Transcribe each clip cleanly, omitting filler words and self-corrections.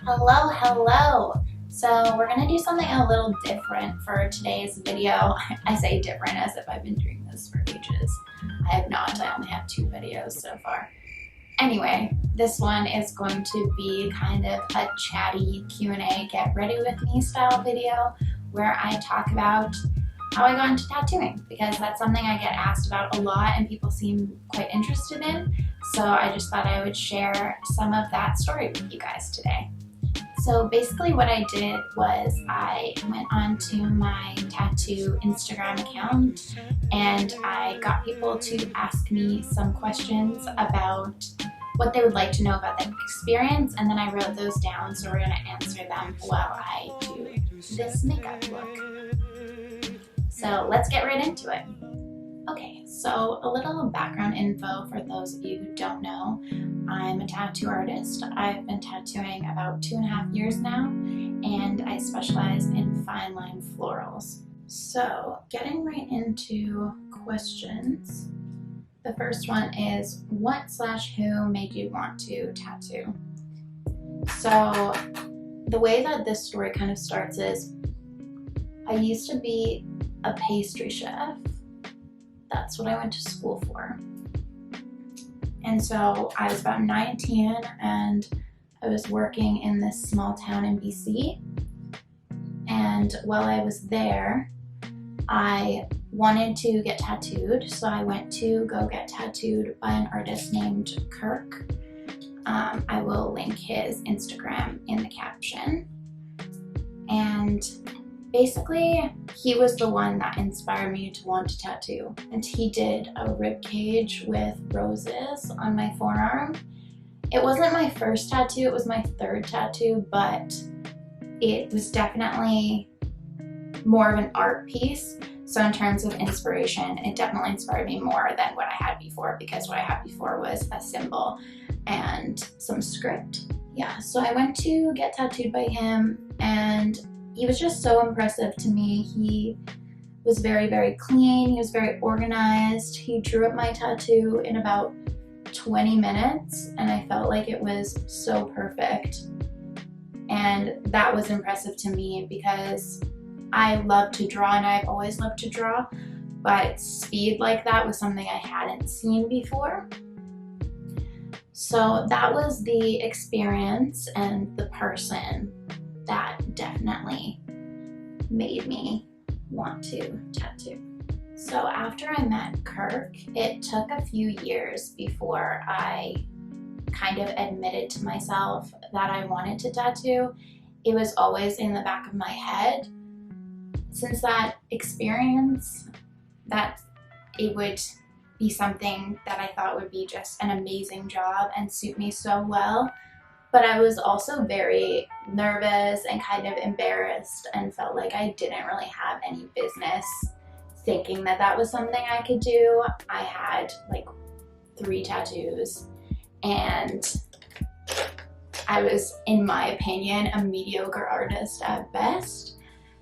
Hello, hello. So we're gonna do something a little different for today's video. I say different as if I've been doing this for ages. I have not, I only have 2 videos so far. Anyway, this one is going to be kind of a chatty Q&A, get ready with me style video where I talk about how I got into tattooing, because that's something I get asked about a lot and people seem quite interested in. So I just thought I would share some of that story with you guys today. So basically what I did was I went onto my tattoo Instagram account and I got people to ask me some questions about what they would like to know about the experience, and then I wrote those down, so we're going to answer them while I do this makeup look. So let's get right into it. Okay, so a little background info for those of you who don't know. I'm a tattoo artist. I've been tattooing about 2.5 years now, and I specialize in fine line florals. So getting right into questions. The first one is, what/who made you want to tattoo? So the way that this story kind of starts is, I used to be a pastry chef. That's what I went to school for. And so I was about 19 and I was working in this small town in BC. And while I was there, I wanted to get tattooed. So I went to go get tattooed by an artist named Kirk. I will link his Instagram in the caption. And basically, he was the one that inspired me to want to tattoo. And he did a rib cage with roses on my forearm. It wasn't my first tattoo, it was my 3rd tattoo, but it was definitely more of an art piece. So in terms of inspiration, it definitely inspired me more than what I had before, because what I had before was a symbol and some script. Yeah, so I went to get tattooed by him, and he was just so impressive to me. He was very, very clean. He was very organized. He drew up my tattoo in about 20 minutes, and I felt like it was so perfect. And that was impressive to me because I love to draw, and I've always loved to draw, but speed like that was something I hadn't seen before. So that was the experience and the person that definitely made me want to tattoo. So after I met Kirk, it took a few years before I kind of admitted to myself that I wanted to tattoo. It was always in the back of my head. Since that experience, that it would be something that I thought would be just an amazing job and suit me so well. But I was also very nervous and kind of embarrassed and felt like I didn't really have any business thinking that that was something I could do. I had like 3 tattoos and I was, in my opinion, a mediocre artist at best.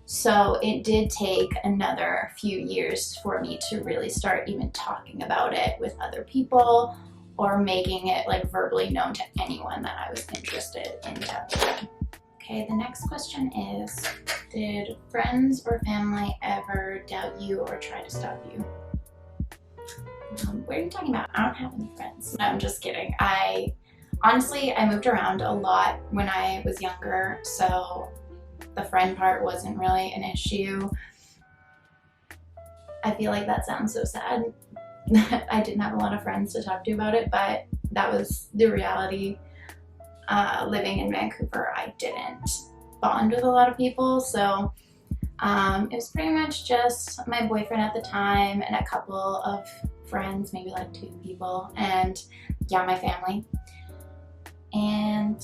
So it did take another few years for me to really start even talking about it with other people or making it like verbally known to anyone that I was interested in tattooing. Okay, the next question is, did friends or family ever doubt you or try to stop you? What are you talking about? I don't have any friends. No, I'm just kidding. Honestly, I moved around a lot when I was younger, so the friend part wasn't really an issue. I feel like that sounds so sad. I didn't have a lot of friends to talk to about it, but that was the reality. Living in Vancouver, I didn't bond with a lot of people, so it was pretty much just my boyfriend at the time and a couple of friends, maybe like 2 people, and yeah, my family. And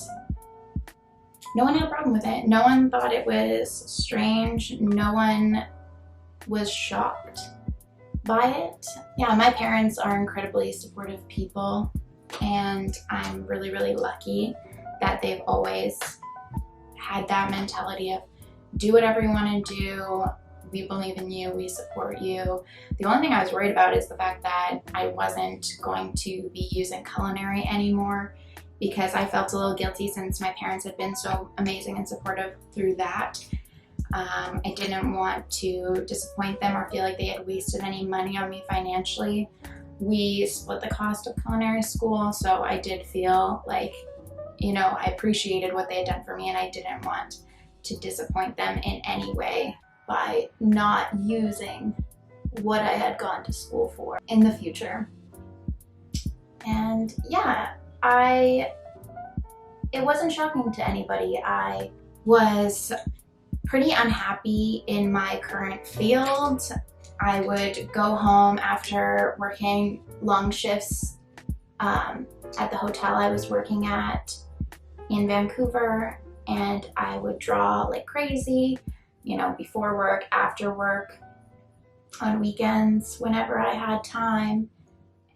no one had a problem with it. No one thought it was strange. No one was shocked by it. Yeah, my parents are incredibly supportive people, and I'm really, really lucky that they've always had that mentality of do whatever you want to do. We believe in you. We support you. The only thing I was worried about is the fact that I wasn't going to be using culinary anymore, because I felt a little guilty since my parents had been so amazing and supportive through that. I didn't want to disappoint them or feel like they had wasted any money on me financially. We split the cost of culinary school, so I did feel like, you know, I appreciated what they had done for me, and I didn't want to disappoint them in any way by not using what I had gone to school for in the future. And yeah, it wasn't shocking to anybody. I was pretty unhappy in my current field. I would go home after working long shifts at the hotel I was working at in Vancouver, and I would draw like crazy, you know, before work, after work, on weekends, whenever I had time.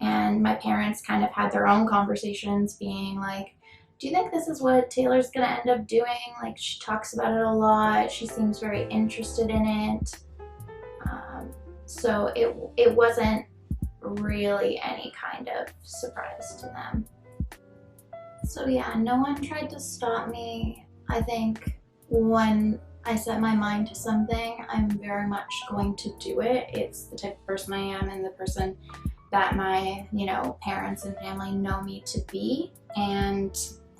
And my parents kind of had their own conversations, being like, do you think this is what Taylor's gonna end up doing? Like, she talks about it a lot, she seems very interested in it. So it wasn't really any kind of surprise to them. So yeah, no one tried to stop me. I think when I set my mind to something, I'm very much going to do it. It's the type of person I am and the person that my, you know, parents and family know me to be. And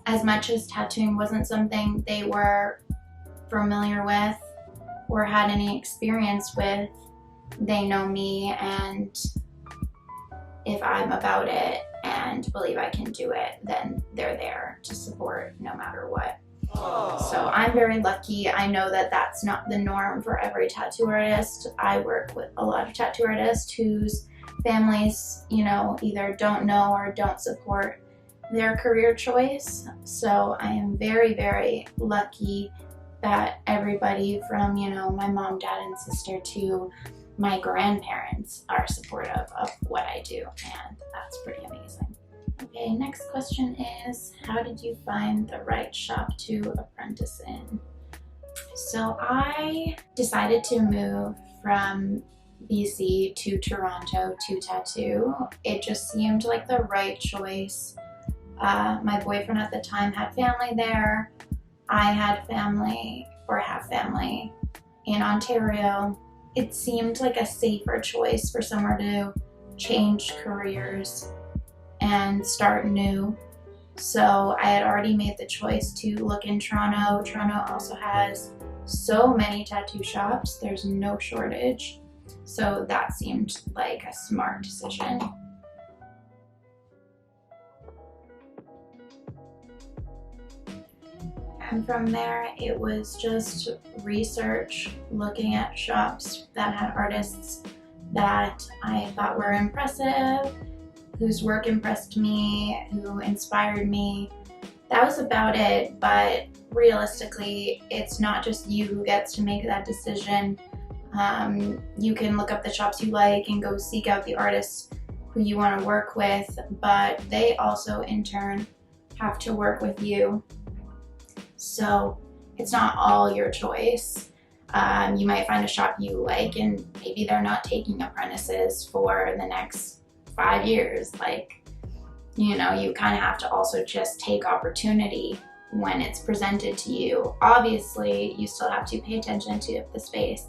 as much as tattooing wasn't something they were familiar with or had any experience with, they know me, and if I'm about it and believe I can do it, then they're there to support no matter what. So I'm very lucky. I know that that's not the norm for every tattoo artist. I work with a lot of tattoo artists whose families, you know, either don't know or don't support their career choice. So I am very, very lucky that everybody from, you know, my mom, dad, and sister to my grandparents are supportive of what I do, and that's pretty amazing. Okay, next question is, how did you find the right shop to apprentice in? So I decided to move from BC to Toronto to tattoo. It just seemed like the right choice. My boyfriend at the time had family there. I had family, or have family, in Ontario. It seemed like a safer choice for somewhere to change careers and start new. So I had already made the choice to look in Toronto. Toronto also has so many tattoo shops. There's no shortage. So that seemed like a smart decision. And from there, it was just research, looking at shops that had artists that I thought were impressive, whose work impressed me, who inspired me. That was about it, but realistically, it's not just you who gets to make that decision. You can look up the shops you like and go seek out the artists who you want to work with, but they also in turn have to work with you. So it's not all your choice. You might find a shop you like and maybe they're not taking apprentices for the next 5 years. Like, you know, you kind of have to also just take opportunity when it's presented to you. Obviously, you still have to pay attention to if the space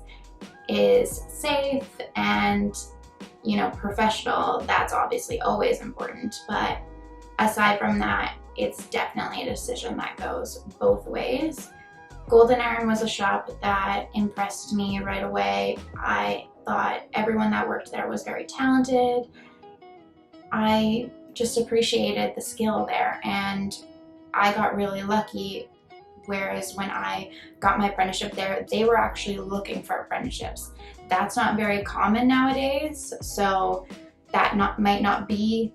is safe and, you know, professional. That's obviously always important, but aside from that, it's definitely a decision that goes both ways. Golden Iron was a shop that impressed me right away. I thought everyone that worked there was very talented. I just appreciated the skill there, and I got really lucky. Whereas when I got my apprenticeship there, they were actually looking for apprenticeships. That's not very common nowadays, so that might not be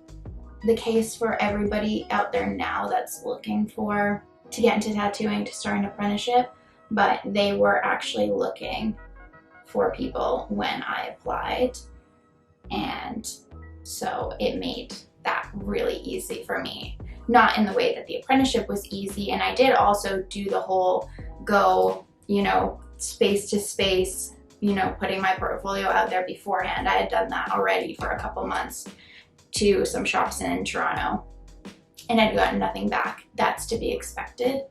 the case for everybody out there now that's looking to get into tattooing to start an apprenticeship, but they were actually looking for people when I applied, and so it made that really easy for me. Not in the way that the apprenticeship was easy, and I did also do the whole go, you know, space to space, you know, putting my portfolio out there beforehand. I had done that already for a couple months to some shops in Toronto. and I'd gotten nothing back. That's to be expected.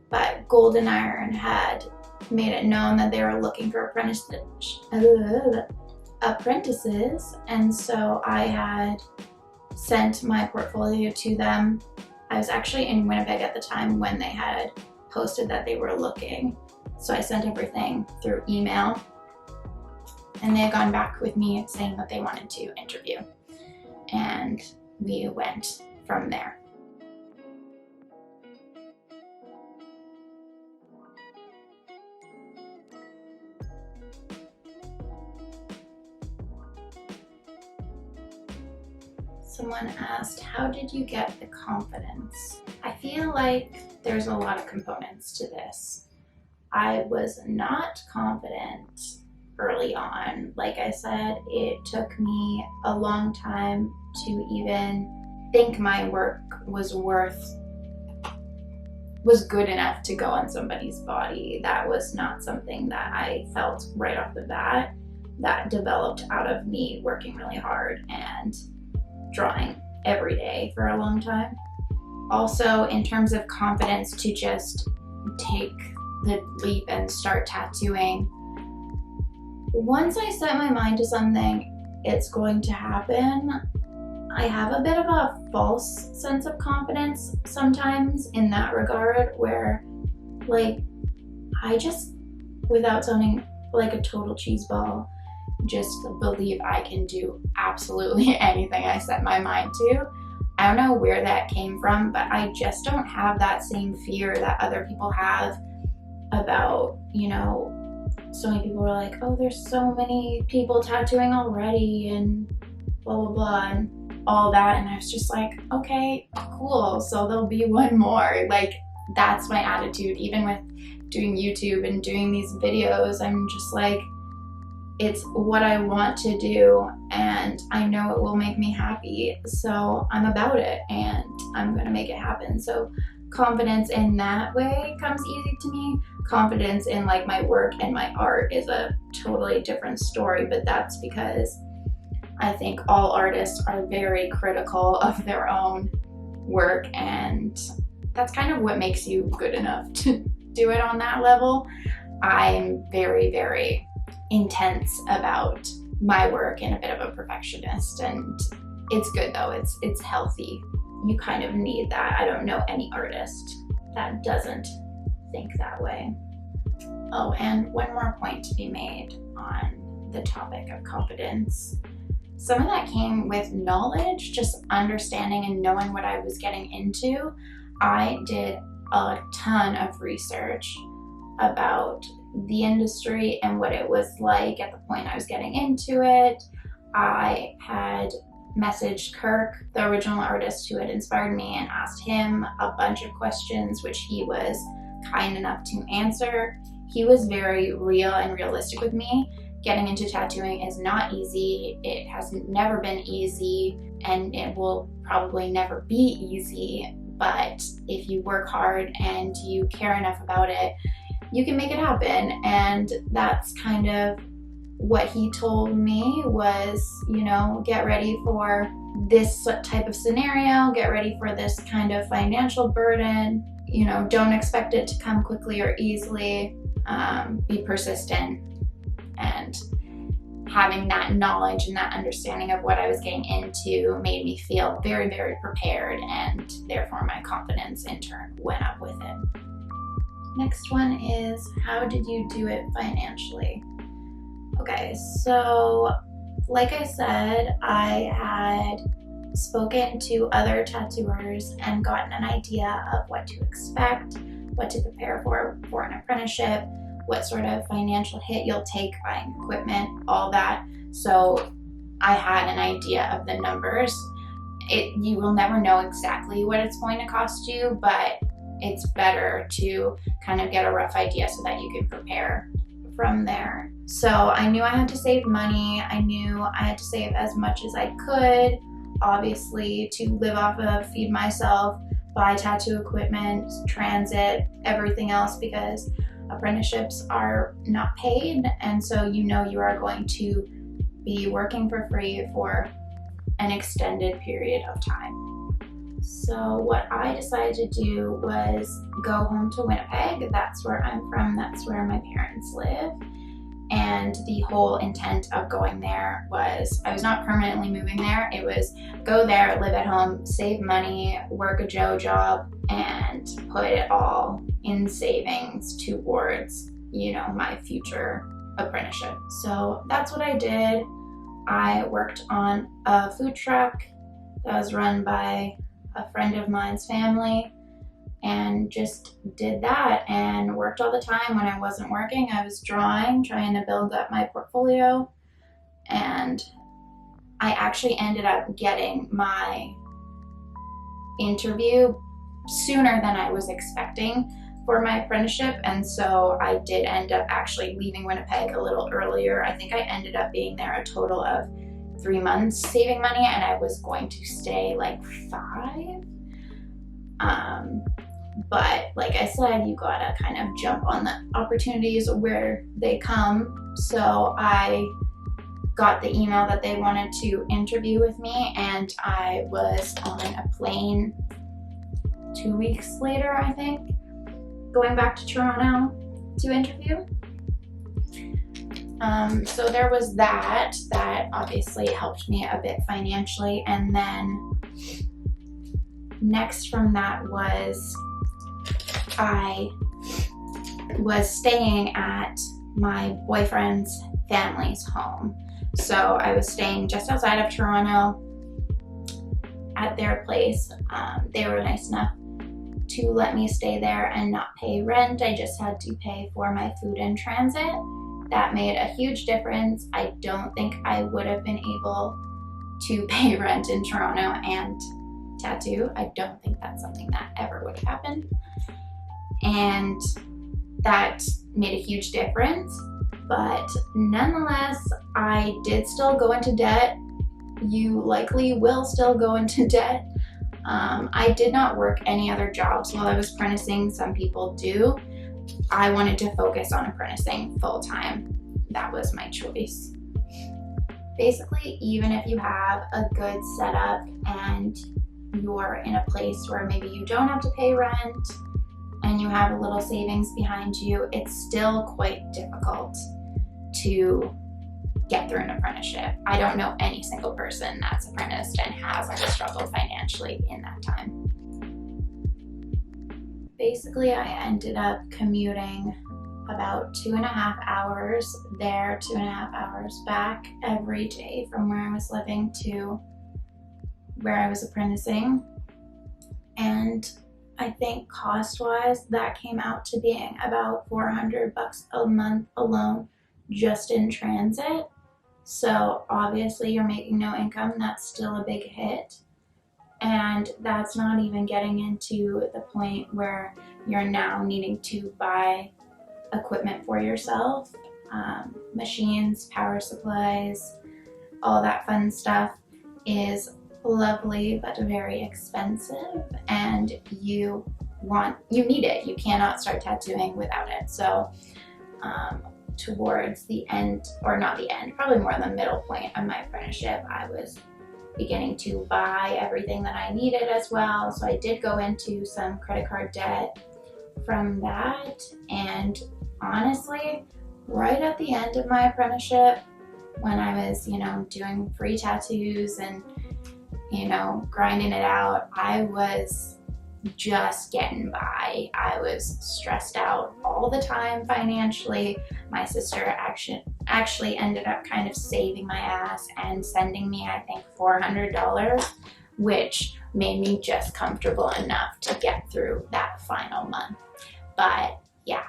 But Golden Iron had made it known that they were looking for apprentices, and so I had sent my portfolio to them. I was actually in Winnipeg at the time when they had posted that they were looking, so I sent everything through email, and they had gone back with me saying that they wanted to interview, and we went from there. Someone asked, how did you get the confidence? I feel like there's a lot of components to this. I was not confident early on. Like I said, it took me a long time to even think my work was good enough to go on somebody's body. That was not something that I felt right off the bat. That developed out of me working really hard and drawing every day for a long time. Also, in terms of confidence to just take the leap and start tattooing, once I set my mind to something, it's going to happen. I have a bit of a false sense of confidence sometimes in that regard, where like I just, without sounding like a total cheeseball, just believe I can do absolutely anything I set my mind to. I don't know where that came from, but I just don't have that same fear that other people have about, you know, so many people are like, oh, there's so many people tattooing already and blah, blah, blah, and all that. And I was just like, okay, cool. So there'll be one more. Like, that's my attitude. Even with doing YouTube and doing these videos, I'm just like, it's what I want to do, and I know it will make me happy, so I'm about it, and I'm gonna make it happen. So confidence in that way comes easy to me. Confidence in like my work and my art is a totally different story, but that's because I think all artists are very critical of their own work, and that's kind of what makes you good enough to do it on that level. I'm very, very intense about my work and a bit of a perfectionist, and it's good though. It's healthy. You kind of need that. I don't know any artist that doesn't think that way. Oh, and one more point to be made on the topic of confidence. Some of that came with knowledge, just understanding and knowing what I was getting into. I did a ton of research about the industry and what it was like at the point I was getting into it. I had messaged Kirk, the original artist who had inspired me, and asked him a bunch of questions, which he was kind enough to answer. He was very real and realistic with me. Getting into tattooing is not easy. It has never been easy, and it will probably never be easy, but if you work hard and you care enough about it, you can make it happen. And that's kind of what he told me was, you know, get ready for this type of scenario, get ready for this kind of financial burden, you know, don't expect it to come quickly or easily, be persistent. And having that knowledge and that understanding of what I was getting into made me feel very, very prepared, and therefore my confidence in turn went up with it. Next one is, how did you do it financially? Okay, so like I said, I had spoken to other tattooers and gotten an idea of what to expect, what to prepare for an apprenticeship, what sort of financial hit you'll take buying equipment, all that. So I had an idea of the numbers. You will never know exactly what it's going to cost you, but it's better to kind of get a rough idea so that you can prepare from there. So I knew I had to save money. I knew I had to save as much as I could, obviously, to live off of, feed myself, buy tattoo equipment, transit, everything else, because apprenticeships are not paid, and so you know you are going to be working for free for an extended period of time. So what I decided to do was go home to Winnipeg. That's where I'm from, that's where my parents live. And the whole intent of going there was, I was not permanently moving there. It was go there, live at home, save money, work a job, and put it all in savings towards, you know, my future apprenticeship. So that's what I did. I worked on a food truck that was run by a friend of mine's family, and just did that and worked all the time. When I wasn't working, I was drawing, trying to build up my portfolio, and I actually ended up getting my interview sooner than I was expecting for my apprenticeship, and so I did end up actually leaving Winnipeg a little earlier. I think I ended up being there a total of 3 months saving money, and I was going to stay like 5. But like I said, you gotta kind of jump on the opportunities where they come. So I got the email that they wanted to interview with me, and I was on a plane 2 weeks later, I think, going back to Toronto to interview. So there was that obviously helped me a bit financially. And then next from that was I was staying at my boyfriend's family's home. So I was staying just outside of Toronto at their place. They were nice enough to let me stay there and not pay rent. I just had to pay for my food in transit. That made a huge difference. I don't think I would have been able to pay rent in Toronto and tattoo. I don't think that's something that ever would have happened. And that made a huge difference. But nonetheless, I did still go into debt. You likely will still go into debt. I did not work any other jobs while I was apprenticing. Some people do. I wanted to focus on apprenticing full time. That was my choice. Basically, even if you have a good setup and you're in a place where maybe you don't have to pay rent and you have a little savings behind you, it's still quite difficult to get through an apprenticeship. I don't know any single person that's apprenticed and hasn't struggled financially in that time. Basically, I ended up commuting about 2.5 hours there, 2.5 hours back every day from where I was living to where I was apprenticing. And I think cost-wise, that came out to being about $400 a month alone just in transit. So obviously you're making no income, that's still a big hit. And that's not even getting into the point where you're now needing to buy equipment for yourself, machines, power supplies, all that fun stuff is lovely but very expensive, and you need it. You cannot start tattooing without it. So towards the end, or not the end, probably more the middle point of my apprenticeship, I was beginning to buy everything that I needed as well. So I did go into some credit card debt from that. And honestly, right at the end of my apprenticeship, when I was, doing free tattoos and, grinding it out, I was just getting by. I was stressed out all the time financially. My sister actually ended up kind of saving my ass and sending me, I think, $400, which made me just comfortable enough to get through that final month. But yeah,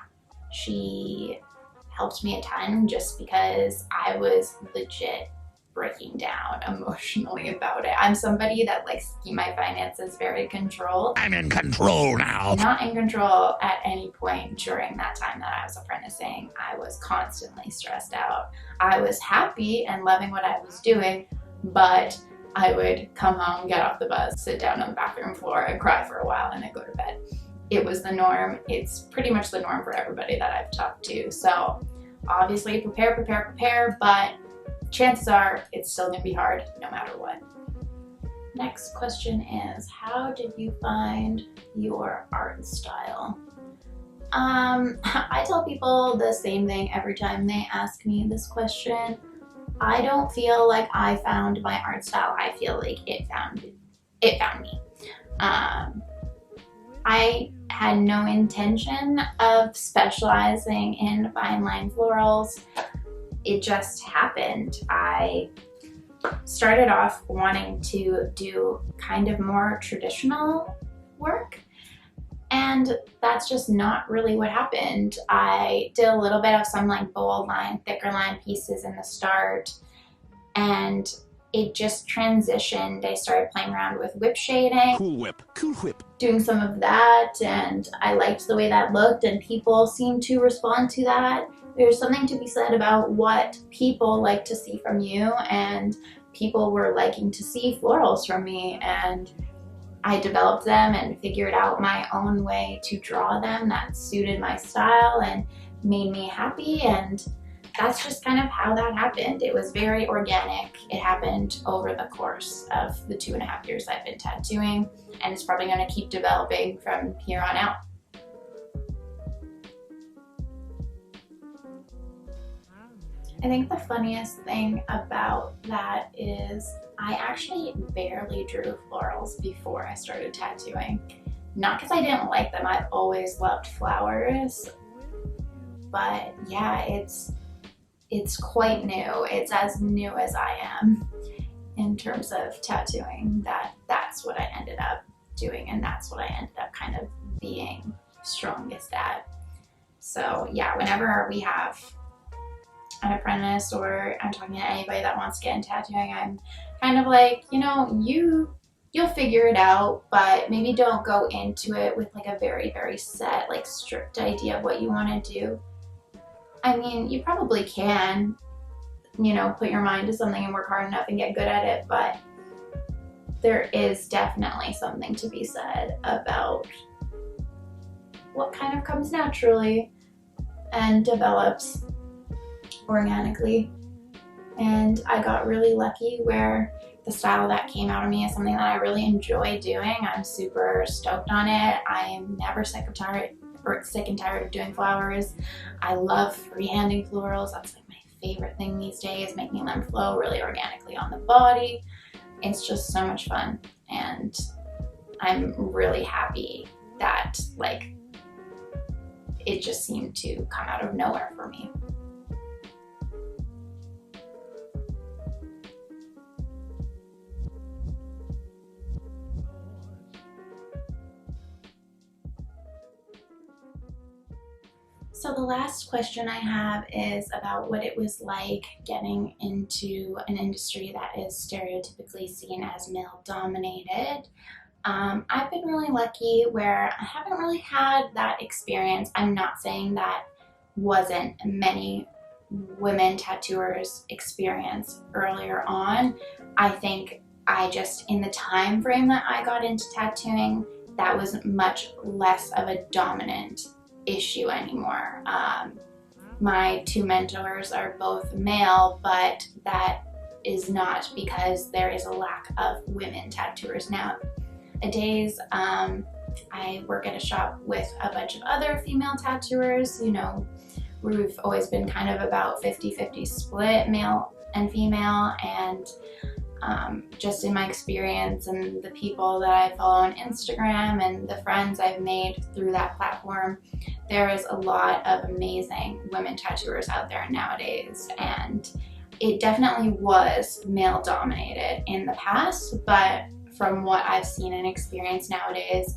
she helped me a ton just because I was legit breaking down emotionally about it. I'm somebody that likes to keep my finances very controlled. I'm in control now. Not in control at any point during that time that I was apprenticing. I was constantly stressed out. I was happy and loving what I was doing, but I would come home, get off the bus, sit down on the bathroom floor and cry for a while and then go to bed. It was the norm. It's pretty much the norm for everybody that I've talked to. So obviously prepare, but chances are it's still gonna be hard no matter what. Next question is, how did you find your art style? I tell people the same thing every time they ask me this question. I don't feel like I found my art style. I feel like it found me. I had no intention of specializing in fine line florals. It just happened. I started off wanting to do kind of more traditional work, and that's just not really what happened. I did a little bit of some like bold line, thicker line pieces in the start, and it just transitioned. I started playing around with whip shading. Cool whip, cool whip. Doing some of that, and I liked the way that looked, and people seemed to respond to that. There's something to be said about what people like to see from you, and people were liking to see florals from me, and I developed them and figured out my own way to draw them that suited my style and made me happy, and that's just kind of how that happened. It was very organic. It happened over the course of the 2.5 years I've been tattooing, and it's probably going to keep developing from here on out. I think the funniest thing about that is I actually barely drew florals before I started tattooing. Not because I didn't like them, I've always loved flowers, but yeah, it's quite new. It's as new as I am in terms of tattooing. That's what I ended up doing, and that's what I ended up kind of being strongest at. So yeah, whenever we have an apprentice or I'm talking to anybody that wants to get into tattooing, I'm kind of like, you know, you'll figure it out, but maybe don't go into it with like a very, very set, like strict idea of what you want to do. I mean, you probably can, you know, put your mind to something and work hard enough and get good at it, but there is definitely something to be said about what kind of comes naturally and develops organically. And I got really lucky where the style that came out of me is something that I really enjoy doing. I'm super stoked on it. I am never sick and tired of doing flowers. I love freehanding florals. That's like my favorite thing these days, making them flow really organically on the body. It's just so much fun, and I'm really happy that like it just seemed to come out of nowhere for me. So the last question I have is about what it was like getting into an industry that is stereotypically seen as male dominated. I've been really lucky where I haven't really had that experience. I'm not saying that wasn't many women tattooers experience earlier on. I think I just, in the time frame that I got into tattooing, that was much less of a dominant issue anymore. My two mentors are both male, but that is not because there is a lack of women tattooers nowadays. I work at a shop with a bunch of other female tattooers. You know, we've always been kind of about 50-50 split, male and female, and just in my experience and the people that I follow on Instagram and the friends I've made through that platform, there is a lot of amazing women tattooers out there nowadays, and it definitely was male dominated in the past, but from what I've seen and experienced nowadays,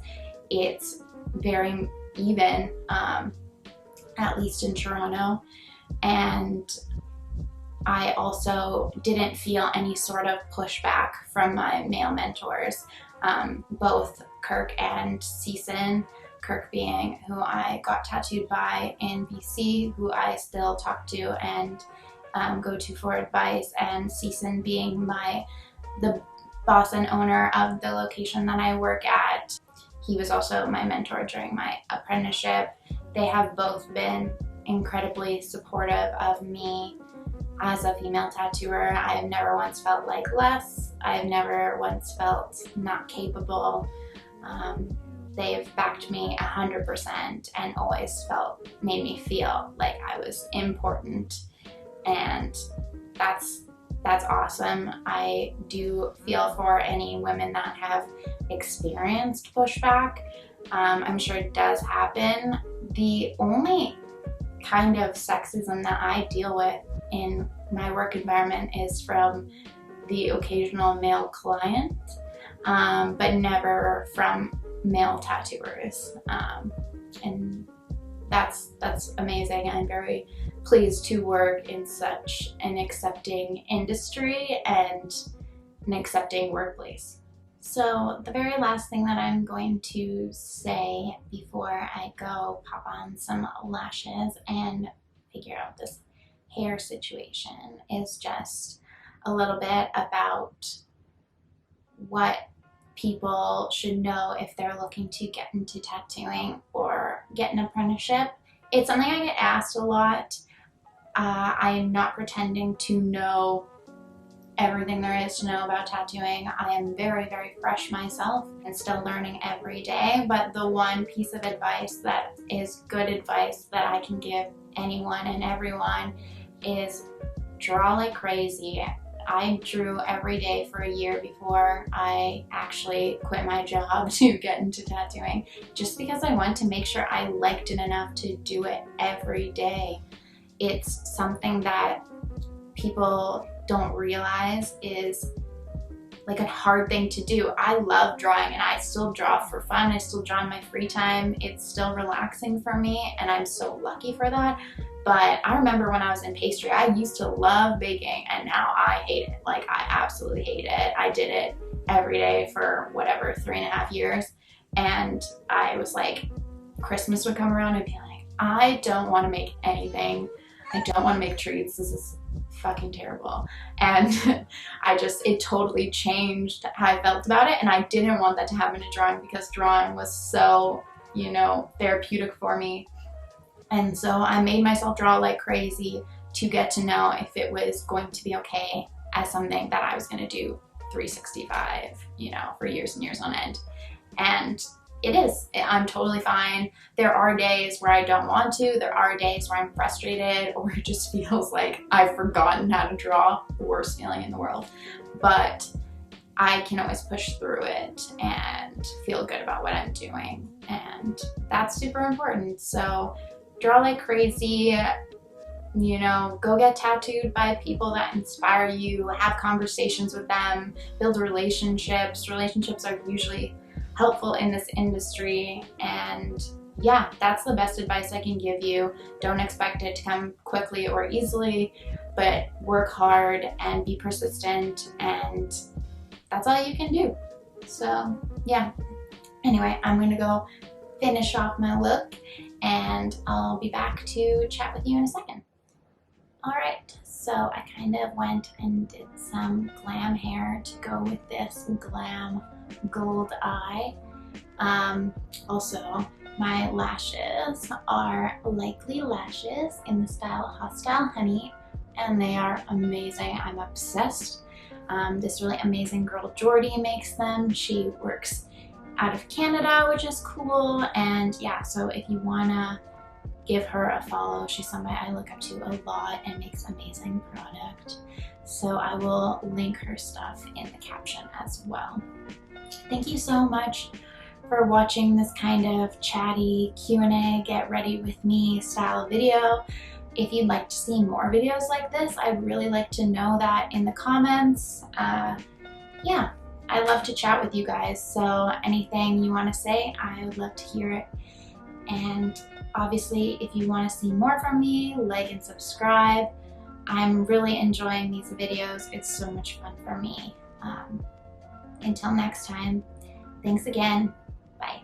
it's very even, at least in Toronto. And I also didn't feel any sort of pushback from my male mentors, both Kirk and Season. Kirk being who I got tattooed by in BC, who I still talk to and go to for advice, and Season being the boss and owner of the location that I work at. He was also my mentor during my apprenticeship. They have both been incredibly supportive of me. as a female tattooer. I have never once felt like less. I have never once felt not capable. They've backed me 100% and always made me feel like I was important, and that's awesome. I do feel for any women that have experienced pushback. I'm sure it does happen. The only kind of sexism that I deal with in my work environment is from the occasional male client, but never from male tattooers, and that's amazing. I'm very pleased to work in such an accepting industry and an accepting workplace. So the very last thing that I'm going to say before I go pop on some lashes and figure out this hair situation is just a little bit about what people should know if they're looking to get into tattooing or get an apprenticeship. It's something I get asked a lot. I am not pretending to know everything there is to know about tattooing. I am very, very fresh myself and still learning every day, but the one piece of advice that is good advice that I can give anyone and everyone is draw like crazy. I drew every day for a year before I actually quit my job to get into tattooing, just because I wanted to make sure I liked it enough to do it every day. It's something that people don't realize is like a hard thing to do. I love drawing and I still draw for fun. I still draw in my free time. It's still relaxing for me and I'm so lucky for that. But I remember when I was in pastry, I used to love baking and now I hate it. Like, I absolutely hate it. I did it every day for whatever, 3.5 years. And I was like, Christmas would come around and I'd be like, I don't want to make anything. I don't want to make treats. This is fucking terrible. And it totally changed how I felt about it. And I didn't want that to happen to drawing because drawing was so, therapeutic for me. And so I made myself draw like crazy to get to know if it was going to be okay as something that I was going to do 365, for years and years on end. And it is. I'm totally fine. There are days where I don't want to. There are days where I'm frustrated or it just feels like I've forgotten how to draw. The worst feeling in the world. But I can always push through it and feel good about what I'm doing. And that's super important. So draw like crazy, go get tattooed by people that inspire you, have conversations with them, build relationships. Relationships are usually helpful in this industry, and yeah, that's the best advice I can give you. Don't expect it to come quickly or easily, but work hard and be persistent, and that's all you can do. So yeah, anyway, I'm gonna go finish off my look and I'll be back to chat with you in a second. Alright, so I kind of went and did some glam hair to go with this glam gold eye. Also, my lashes are Likely Lashes in the style Hostile Honey, and they are amazing. I'm obsessed. This really amazing girl, Jordy, makes them. She works out of Canada, which is cool. And yeah, so if you wanna give her a follow, she's somebody I look up to a lot and makes amazing product. So I will link her stuff in the caption as well. Thank you so much for watching this kind of chatty Q&A, get ready with me style video. If you'd like to see more videos like this, I'd really like to know that in the comments. Yeah, I love to chat with you guys, so anything you want to say, I would love to hear it. And obviously, if you want to see more from me, like and subscribe. I'm really enjoying these videos. It's so much fun for me. Until next time, thanks again. Bye.